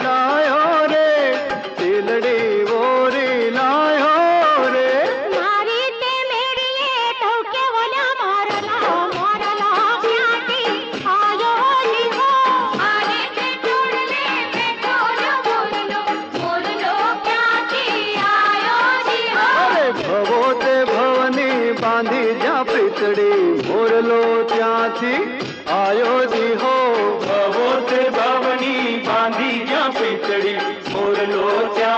लायो रे तिलड़ी वोरी लायो रे। मारी ते मेड़िए टोके बोला मोरला मोरला प्याटी आयो जी हो। मारी ते टोड़ले में टोलो मोरलो प्याटी आयो जी हो। अरे भवो ते भवनी बांधी जा पीतड़ी मोरलो त्याथी आयो जी हो। भवो ते भवनी बांधी जा पीतड़ी मोरलो त्या